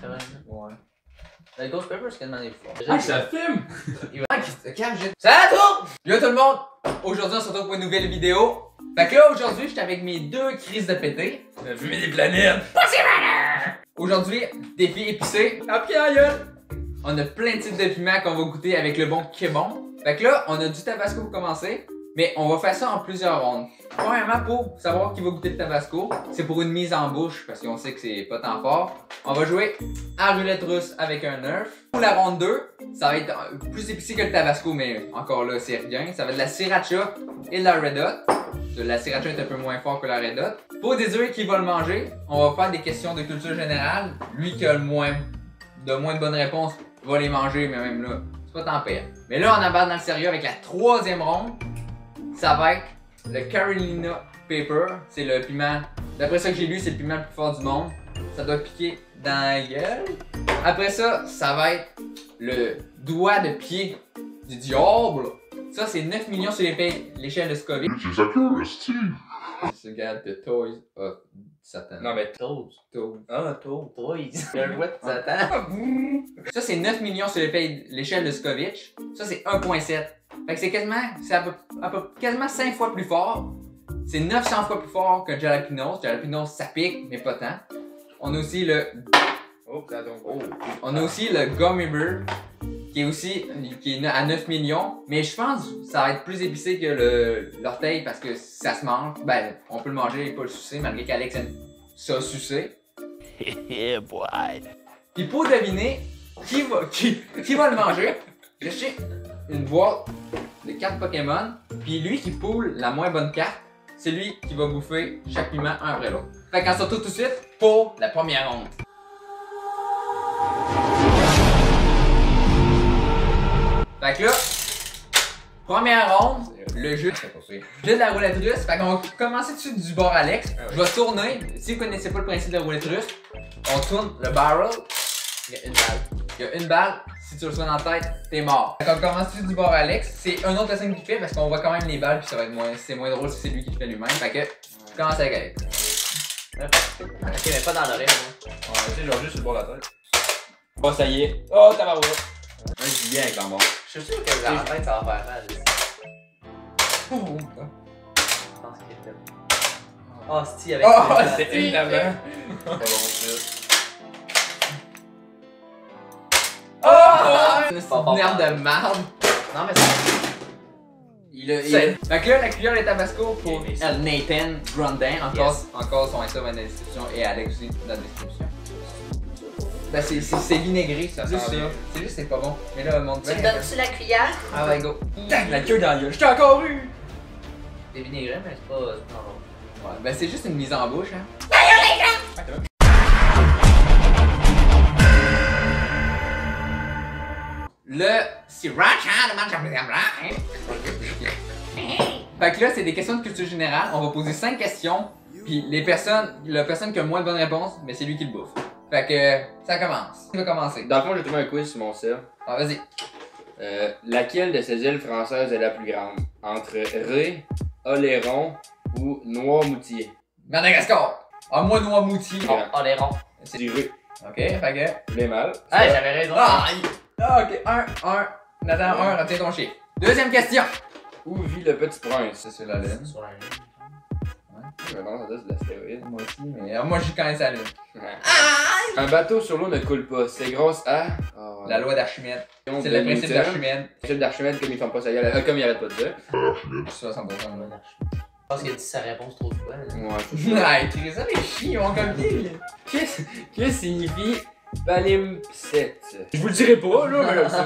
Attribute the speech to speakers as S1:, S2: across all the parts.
S1: C'est vrai.
S2: Ouais.
S1: Le Ghost Pepper, c'est quasiment des fois.
S2: Ah, ça filme!
S1: Salut à tous!
S2: Yo tout le monde! Aujourd'hui, on se retrouve pour une nouvelle vidéo. Fait que là, aujourd'hui, j'étais avec mes deux crises de pété. Fumer des planètes! Aujourd'hui, défi épicé. À pied à gueule! On a plein de types de piments qu'on va goûter avec le bon Kébon. Fait que là, on a du tabasco pour commencer. Mais on va faire ça en plusieurs rondes. Premièrement, pour savoir qui va goûter le tabasco, c'est pour une mise en bouche, parce qu'on sait que c'est pas tant fort. On va jouer à roulette russe avec un nerf. Pour la ronde 2, ça va être plus épicé que le tabasco, mais encore là, c'est rien. Ça va être de la sriracha et de la red hot. La sriracha est un peu moins fort que la red hot. Pour désirer qui va le manger, on va faire des questions de culture générale. Lui qui a le moins de bonnes réponses va les manger, mais même là, c'est pas tant pire. Mais là, on embarque dans le sérieux avec la troisième ronde. Ça va être le Carolina Pepper. C'est le piment, d'après ça que j'ai lu, c'est le piment le plus fort du monde. Ça doit piquer dans la gueule. Après ça, ça va être le doigt de pied du diable. Ça, c'est 9 millions sur l'échelle de Scoville.
S3: C'est ça que Steve.
S2: C'est regarde The Toys of Satan.
S1: Non, mais Toes.
S2: Toys.
S1: Ah, Toes. Le jouet de Satan.
S2: Ça, c'est 9 millions sur l'échelle de Scovitch. Ça, c'est 1.7. Fait que c'est quasiment 5 fois plus fort. C'est 900 fois plus fort que Jalapenos. Jalapenos, ça pique, mais pas tant. On a aussi le...
S1: Oh, pardon. Oh.
S2: On a aussi le Gummy Bear, qui est à 9 millions. Mais je pense que ça va être plus épicé que l'orteil parce que ça se mange. Ben, on peut le manger et pas le sucer, malgré qu'Alex aime ça sucer.
S4: Yeah, boy.
S2: Puis pour deviner qui va le manger, j'ai acheté une boîte de cartes Pokémon. Puis lui qui poule la moins bonne carte, c'est lui qui va bouffer chaque piment un après l'autre. Fait qu'on se retrouve tout de suite pour la première ronde. Fait que là, première ronde, le jeu de la roulette russe. Fait qu'on va commencer dessus du bord Alex. Je vais tourner. Si vous connaissez pas le principe de la roulette russe, on tourne le barrel. Il y a une balle. Il y a une balle. Si tu le reçois dans la tête, t'es mort. Fait qu'on commence dessus du bord Alex. C'est un autre personne qui le fait parce qu'on voit quand même les balles puis ça va être moins drôle si c'est lui qui le fait lui-même. Fait que, je commence avec Alex.
S1: Ok, mais pas dans l'oreille.
S4: Ouais, tu sais, genre juste sur le bord de la tête. Oh, ça y est. Oh, tabarouette.
S1: Je suis bien avec la mort. Je suis sûr que dans la tête, ça va faire mal.
S2: Oh,
S1: Je pense qu'il est fait. Oh, Steve avec
S2: c'est évidemment.
S4: Pas bon, ça.
S2: Oh! C'est une herbe de marde.
S1: Non, mais c'est...
S2: Fait que là, la cuillère de tabasco pour Nathan Grandin. Encore son Insta va dans la description et Alex aussi dans la description. Ben c'est vinaigré, ça sent bien. C'est juste c'est pas bon. Mais là, mon
S5: Tu me donnes-tu la cuillère?
S2: Ah ouais, go.
S4: La queue dans la gueule. Je t'ai encore eu.
S1: C'est vinaigré, mais c'est pas bon.
S2: Ouais, ben c'est juste une mise en bouche, hein. Le sriracha de mancham. Fait que là, c'est des questions de culture générale. On va poser 5 questions. Puis la personne qui a le moins de bonnes réponses, mais c'est lui qui le bouffe. Fait que ça commence. Qui va commencer?
S4: Dans le fond, j'ai trouvé un quiz sur mon sel.
S2: Ah, vas-y.
S4: Laquelle de ces îles françaises est la plus grande? Entre Ré, Oléron ou Noirmoutier?
S2: Madagascar. Ah, moi, Noirmoutier.
S4: Ah.
S1: Oh, les ronds.
S4: C'est du Ré.
S2: Ok, fait que...
S4: Les mal.
S1: Ah, j'avais raison.
S2: Ah, ok. 1. Nathan, 1, retiens ton chiffre. Deuxième question.
S4: Où vit le petit prince?
S2: Ça, c'est la lune.
S1: Sur la ligne.
S4: Mais non, ça c'est de l'astéroïde.
S2: Moi aussi, mais moi, je connais sa lune.
S4: Un bateau sur l'eau ne coule pas. C'est grâce à... Oh,
S2: La loi d'Archimède. C'est le principe d'Archimède.
S4: Le principe d'Archimède, comme ils font pas ça, comme il arrête pas de dire.
S2: 60%.
S1: Je pense qu'il a dit sa réponse trop de fois.
S4: Ouais.
S2: Ouais, écris ça, les chiens, ils vont comme dit.
S4: Que signifie palimpseste? Je vous le dirai pas, là, mais je le sais.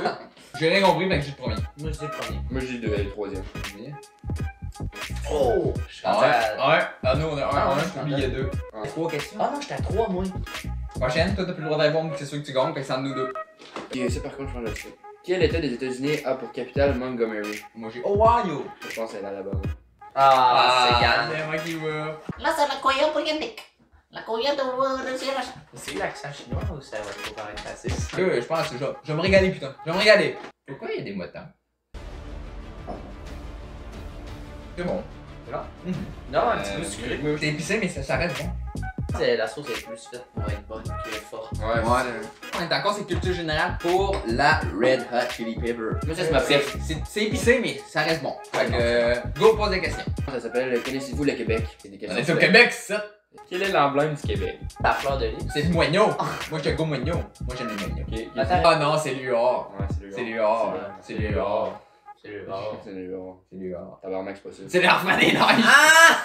S2: J'ai rien compris, mais que j'ai le premier.
S1: Moi, je dis le premier.
S4: Moi, je dis 2, elle est le troisième.
S1: Oh! Je suis rendu
S2: Ah,
S1: à...
S2: 1. Ah, nous, on a 1, je oublié 2.
S1: 3 questions. Ah non, j'étais à 3, moi.
S2: Prochaine, toi, t'as plus le droit de répondre, c'est sûr que tu gagnes, fait que c'est entre nous deux.
S4: Et ça, par contre, je pense que je sais. Quel état des États-Unis a pour capitale Montgomery?
S2: Moi, j'ai Ohio.
S4: Je pense que c'est l'Alabama.
S1: Ah, c'est Yann.
S2: C'est moi qui veux.
S5: Là, c'est la cuillère britannique. La cuillère de sriracha.
S1: C'est l'accent chinois ou ça va trop paraître facile?
S2: Je pense que je vais me régaler, putain. Je vais me régaler. Pourquoi il y a des motants? C'est bon.
S1: Non, un petit peu sucré.
S2: C'est épicé, mais ça reste bon.
S1: La sauce est plus faite pour être bonne que forte.
S4: Ouais,
S2: On est encore sur culture générale pour la Red Hot Chili Pepper.
S4: Moi, ça, c'est ma préf.
S2: C'est épicé, mais ça reste bon. Fait que, go, pose des questions.
S4: Ça s'appelle Connaissez-vous le Québec? C'est des questions.
S2: On est au Québec, c'est ça.
S4: Quel est l'emblème du Québec?
S1: La fleur de lys.
S2: C'est du moignon. Moi, je te go moignon. Moi, j'aime les moignons.
S4: Ok,
S1: Attends.
S2: Ah non, c'est l'UR.
S4: Ouais, c'est le
S2: C'est l'UR. C'est l'UR.
S1: C'est le
S4: C'est le genre.
S2: C'est l'UR.
S4: Tabarnak, c'est pas ça.
S2: C'est l'Arfman des Neiges. Ah!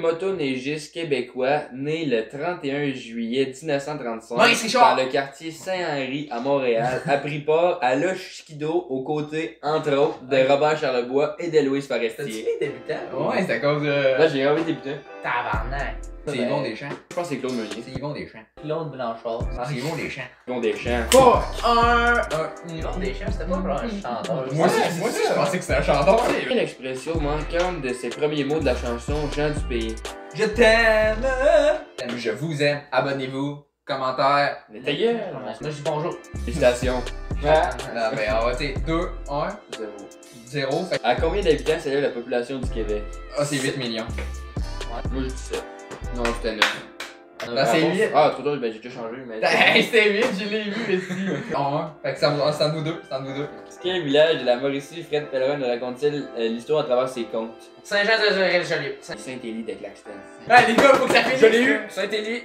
S4: Motoneigiste québécois né le 31 juillet 1935
S2: Maurice Richard.
S4: dans le quartier Saint-Henri à Montréal a pris part à l'Oshkido aux côtés, entre autres, de Robert Charlebois et de Louise
S1: T'as-tu
S4: Forestier.
S1: les débutants?
S2: Ouais, c'est à cause de.
S4: Là, j'ai envie de débuter.
S1: Tabarnak.
S2: C'est Yvon Deschamps.
S4: Je pense que c'est Claude Meunier.
S2: C'est Yvon Deschamps.
S1: Claude Blanchard.
S2: C'est Yvon Deschamps.
S4: Yvon Deschamps.
S2: Fuck!
S1: Claude Deschamps, c'était pas un chanteur.
S2: Moi aussi, je pensais que c'était un chanteur.
S4: Quelle expression manquante de ses premiers mots de la chanson Jean du pays?
S2: Je t'aime. Je vous aime. Abonnez-vous. Commentaire.
S4: Mais ta gueule!
S1: Moi, je dis bonjour.
S4: Félicitations.
S2: Ah, ben, on va dire 2, 1,
S4: Zéro.
S2: 0. Fait que-
S4: À combien d'habitants s'élève la population du Québec?
S2: Ah, c'est 8 millions.
S4: Moi, je dis 7. Non, c'était 9.
S2: Ben, c'est 8.
S4: Ah, trop tôt, ben j'ai déjà changé, mais...
S2: Hey, c'était 8, je l'ai vu ici. 1. Fait que c'est en nous deux. C'est en nous deux.
S4: Quel village de la Mauricie Fred Pellerin nous raconte-t-il l'histoire à travers ses contes?
S1: Saint-Jean-de-Joliette.
S4: Saint-Élie de Claxton.
S2: Ah, les gars, faut que ça finisse.
S4: Je l'ai eu! Saint-Élie!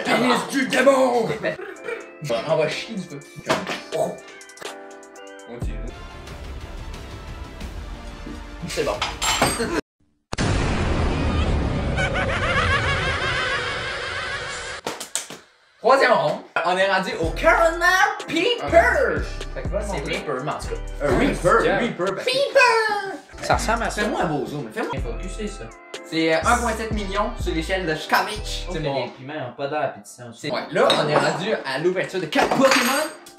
S2: Pénis du démon! On va chier du feu.
S4: On tire.
S1: C'est bon.
S2: Troisième ronde. On est rendu au Caramel Peeper. Fait que
S1: C'est Reaper, mais en tout cas.
S2: Reaper.
S1: Ça ressemble à ça.
S2: Fais-moi un beau zoom. Fais-moi.
S1: Il faut pousser ça.
S2: C'est 1,7 million sur l'échelle de Scavitch. C'est
S1: Les
S2: bon.
S1: piments n'ont pas d'air appétissant aussi.
S2: Ouais, là, on est rendu à l'ouverture de 4 Pokémon.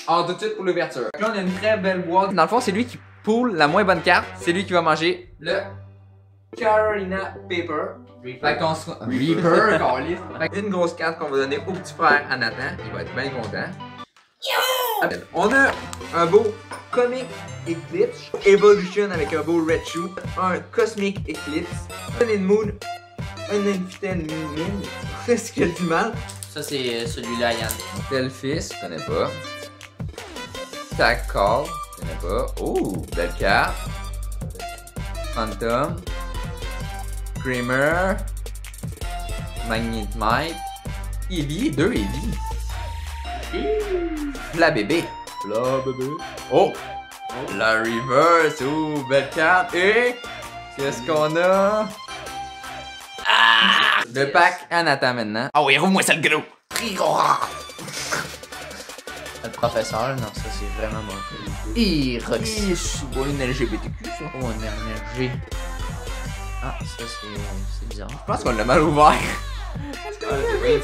S2: Alors, tout de suite pour l'ouverture. Là, on a une très belle boîte. Dans le fond, c'est lui qui poule la moins bonne carte. C'est lui qui va manger le Carolina Paper. Fait qu'on se... Reaper, câlisse. Fait qu'une grosse carte qu'on va donner au petit frère à Nathan. Il va être bien content. On a un beau Comic Eclipse, Evolution avec un beau Red Shoe, un Cosmic Eclipse, un Moon, un Infidel Moon, qu'est-ce qu'il y a du mal?
S1: Ça, c'est celui-là, Yann.
S2: Delphis, je connais pas. Tag Call, je connais pas. Oh, belle carte. Phantom. Kramer. Magnet Mike. Eevee, 2 Eevee. La bébé. La bébé. Oh! La reverse. Oh, belle carte. Et qu'est-ce qu'on a? Ah! Le pack à Nathan maintenant. Ah oui, rouvre-moi ça le gros.
S1: Le professeur, non, ça, c'est vraiment bon.
S2: Roxy. C'est pas une LGBTQ ça.
S1: Oh, un énergie. Ah, ça, c'est bizarre.
S2: Je pense qu'on l'a mal ouvert.
S4: Ouais,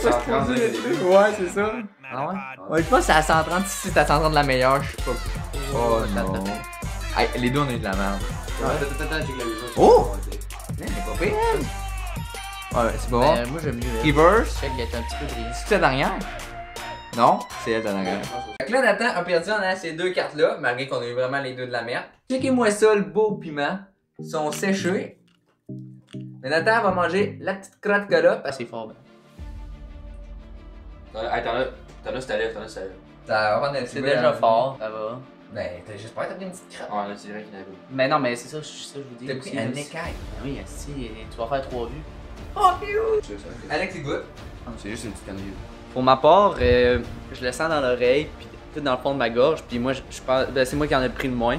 S2: c'est ça.
S1: Ah ouais?
S2: Ouais, je pense que c'est à 130. Si c'est à 130 la meilleure, je sais pas. Oh non. Hey, les deux, on a eu de la merde.
S4: Attends, j'ai
S2: Oh! C'est pas pire. Ouais, c'est bon.
S1: Moi, j'aime mieux.
S2: Reverse.
S1: Check, il est un petit peu brisé.
S2: C'est celle dernière? Non, c'est elle dernière. Fait que là, Nathan a perdu en ayant ces deux cartes-là, malgré qu'on a eu vraiment les deux de la merde. Checkez-moi ça, le beau piment. Ils sont séchés. Mais Nathan va manger la petite crotte que là.
S1: Ah, c'est fort, ben.
S4: T'en as sur ta lèvre, t'en as sur ta lèvre.
S2: Ça va rendre
S1: C'est déjà fort, ça va.
S2: Ben, j'espère que t'as pris une petite crotte.
S4: Ouais, là, c'est vrai qu'il y en a.
S1: Mais non, mais c'est ça, je vous dis.
S2: T'as pris
S1: aussi,
S2: un
S1: là,
S2: écaille.
S1: c'est- Oui, si, tu vas faire 3 vues.
S2: Oh, cute! Alex, il goûte.
S4: C'est juste une petite connerie.
S1: Pour ma part, je le sens dans l'oreille, puis tout dans le fond de ma gorge, puis moi, je pense, ben, c'est moi qui en ai pris le moins.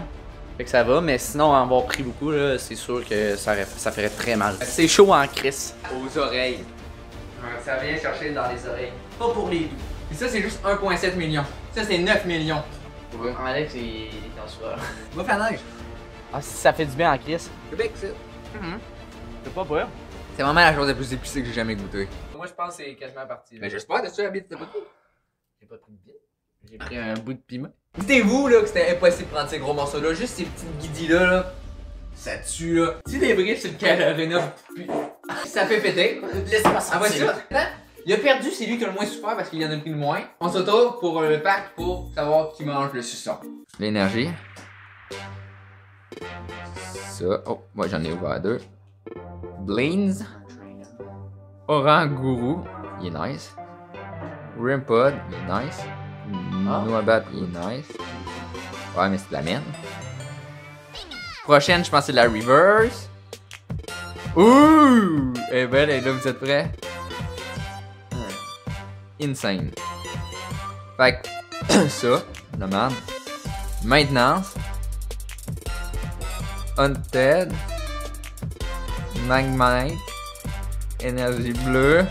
S1: Fait que ça va, mais sinon, en avoir pris beaucoup, là, c'est sûr que ça ferait très mal. C'est chaud en crise.
S2: Aux oreilles. Ça vient chercher dans les oreilles.
S1: Pas pour les doux.
S2: Et ça, c'est juste 1,7 million. Ça, c'est 9 millions.
S1: Alex, il est en sueur.
S2: Va faire neige.
S1: Ah, ça fait du bien en crise.
S2: Québec, c'est.
S1: C'est pas peur.
S2: C'est vraiment la chose la plus épicée que j'ai jamais goûtée.
S1: Moi, je pense que c'est quasiment parti.
S2: Mais j'espère que tu habites de pas.
S1: J'ai pas pris de bille. J'ai pris un bout de piment.
S2: Dites-vous là que c'était impossible de prendre ces gros morceaux-là, juste ces petites guidis là, ça tue là. Si des briques sur le Carolina, ça fait péter.
S1: Laisse-moi
S2: Après ça, attends, il a perdu, c'est lui qui a le moins souffert parce qu'il en a pris le moins. On se retrouve pour le pack pour savoir qui mange le suçon. L'énergie. Ça, oh, moi j'en ai ouvert deux. Blains. Oranguru, il est nice. Rimpod, il est nice. Noibat, il est nice. Ouais, mais c'est de la merde. Prochaine, je pense que c'est la reverse. Ouh! Eh ben, là, vous êtes prêts? Insane. Fait que, ça, la merde. Maintenance. Unted. Magmite. Énergie bleue.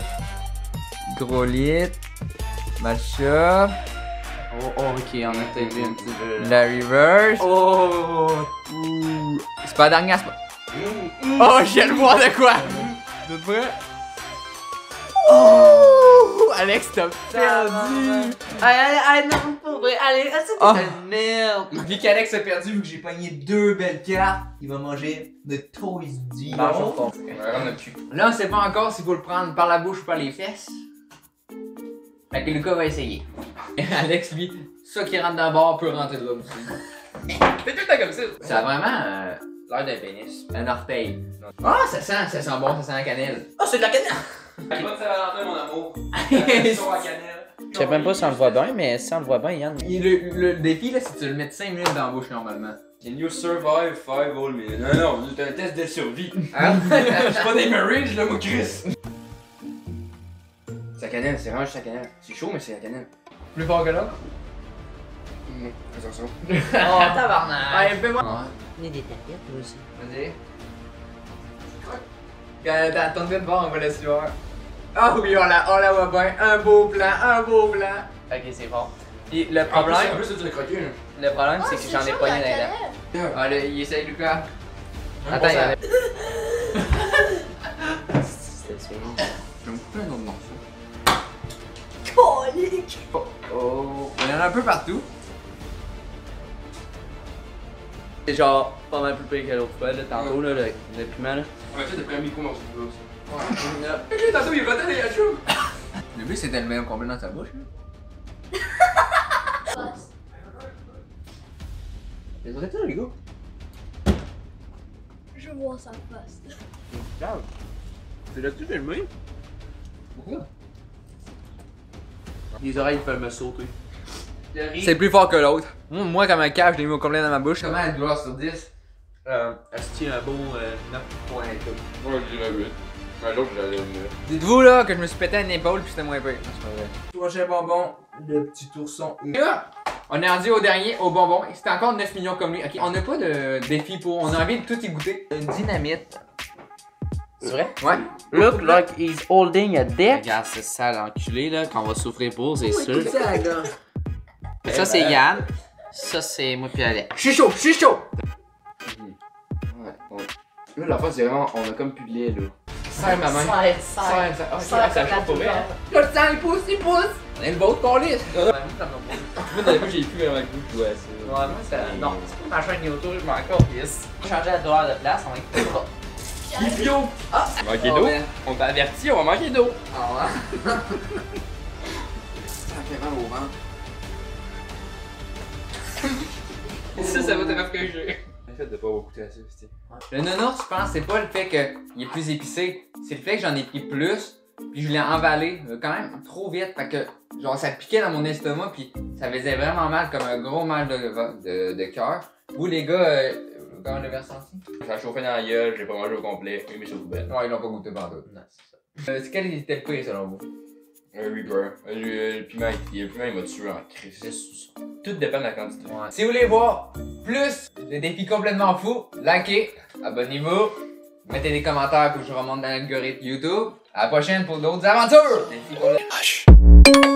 S2: Grolite. Matcha.
S1: Oh, ok, on a peut-être vu un petit peu.
S2: La reverse.
S1: Oh!
S2: Ouh. C'est pas la dernière, c'est pas... Oh, j'ai le voir de quoi? Vous êtes prêts? Oh! Alex, t'as perdu!
S1: Allez, non, pour vrai, allez, c'est
S2: Oh.
S1: une merde!
S3: Vu qu'Alex a perdu, vu que j'ai pogné 2 belles cartes, il va manger de Toys Dio.
S4: On a pu.
S2: Là, on sait pas encore s'il faut le prendre par la bouche ou par les fesses. Fait que Lucas va essayer. Alex, lui, ça qui rentre d'abord peut rentrer de là aussi.
S4: T'es tout le temps comme ça.
S2: Ça a vraiment
S4: L'air d'un pénis.
S2: un orteil. Ah, ça sent bon, ça sent la cannelle.
S1: Oh, c'est de la cannelle!
S4: Bonne Saint-Valentin, mon amour. Sur la cannelle.
S1: Je sais même pas si on le voit bien, mais si on le voit bien, Yann.
S2: Le défi, là, c'est que tu le mets 5 minutes dans la bouche normalement.
S4: Can you survive 5 whole minutes? Non, c'est un test de survie.
S2: Hein?
S4: Je suis pas des Marines, là, moi, Chris. Sa cannelle, c'est vraiment juste sa cannelle. C'est chaud, mais c'est la cannelle.
S2: Plus fort que l'autre?
S4: Attention.
S1: Oh, tabarnak!
S2: Allez, fais-moi!
S5: On est des tapettes, toi aussi.
S2: Vas-y. Quand t'as tourné de bord, on va la suivre. Ah oui, on la voit bien. Un beau plan, un beau plan.
S1: Ok, c'est fort.
S2: Puis le
S4: En
S2: problème,
S4: plus, ça, tu l'as croqué, là.
S1: Le problème, c'est que j'en ai pogné dans les dents.
S2: ah, là, il essaye, Lucas.
S1: Attends, il y en a.
S2: Je vais me couper un autre morceau.
S5: Colique!
S2: Oh, il y en a un peu partout.
S1: C'est genre pas mal plus pire que l'autre fois, là, tantôt, là, le piment, là.
S4: Ouais, tu sais, t'as pris un micro-morceau de plus.
S2: Ok, tantôt, il va donner la chou. Le but, c'était le même complet dans sa bouche, là.
S1: C'est vrai, ça, les gars?
S5: Je veux voir sa face.
S1: C'est là-dessus filmé? Pourquoi? Les oreilles peuvent me sauter.
S2: C'est plus fort que l'autre. Moi, comme un cave, je l'ai mis au complet dans ma bouche. Comment elle doit sur 10?
S1: Est-ce un bon 9.2?
S4: Ouais, je dirais 8. Mais l'autre, je l'avais mis.
S2: Dites-vous là que je me suis pété une épaule puis c'était moins pire.
S3: Prochain bonbon, le petit ourson.
S2: Là, on est rendu au dernier, au bonbon. C'était encore 9 millions comme lui. Ok, on n'a pas de défi pour. On a envie de tout y goûter.
S1: Une dynamite. C'est vrai?
S2: Ouais.
S1: Look like he's holding a dick. Regarde, c'est ça l'enculé là qu'on va souffrir pour, c'est sûr. Ça c'est Yann. Ça c'est moi puis Alex.
S2: Je suis chaud, je suis chaud!
S4: Ouais. Là, la fois, c'est vraiment. On a comme plus de lait, là.
S2: Serre ma main.
S5: Serre.
S4: Ça chauffe pour vrai.
S2: Là, le sang il pousse, il pousse! On est le beau de colis!
S4: Moi, dans les fois, j'ai plus vraiment le goût de jouer à ça.
S1: Ouais, moi c'est. Non, c'est pas ma chaîne YouTube, je m'en calisse. Changer à dollars de place, on va écouter ça.
S4: Bio!
S2: Ah!
S4: On va manquer
S2: Oh,
S4: d'eau.
S2: man.
S4: On t'a averti, on va manquer d'eau.
S2: Ah ouais? Ça fait mal au ventre.
S4: Ça va te rafraîchir. Le fait de pas avoir goûté à ça, c'était.
S2: Le nounours, je pense, c'est pas le fait qu'il est plus épicé, c'est le fait que j'en ai pris plus, puis je l'ai emballé quand même trop vite, fait que genre ça piquait dans mon estomac, puis ça faisait vraiment mal, comme un gros mal de cœur. Vous les gars, comment l'avez ressenti?
S4: Ça a chauffé dans la gueule, je l'ai pas mangé au complet, j'ai mis sur le poubelle.
S2: Ouais, ils l'ont pas goûté partout.
S1: Non, c'est ça.
S2: C'est quel était le pire selon vous?
S4: Un Reaper. Le piment, il m'a tué en crise. Tout dépend de la quantité.
S1: Ouais.
S2: Si vous voulez voir plus de défis complètement fous, likez, abonnez-vous, mettez des commentaires pour que je remonte dans l'algorithme YouTube. À la prochaine pour d'autres aventures! Défis pour le-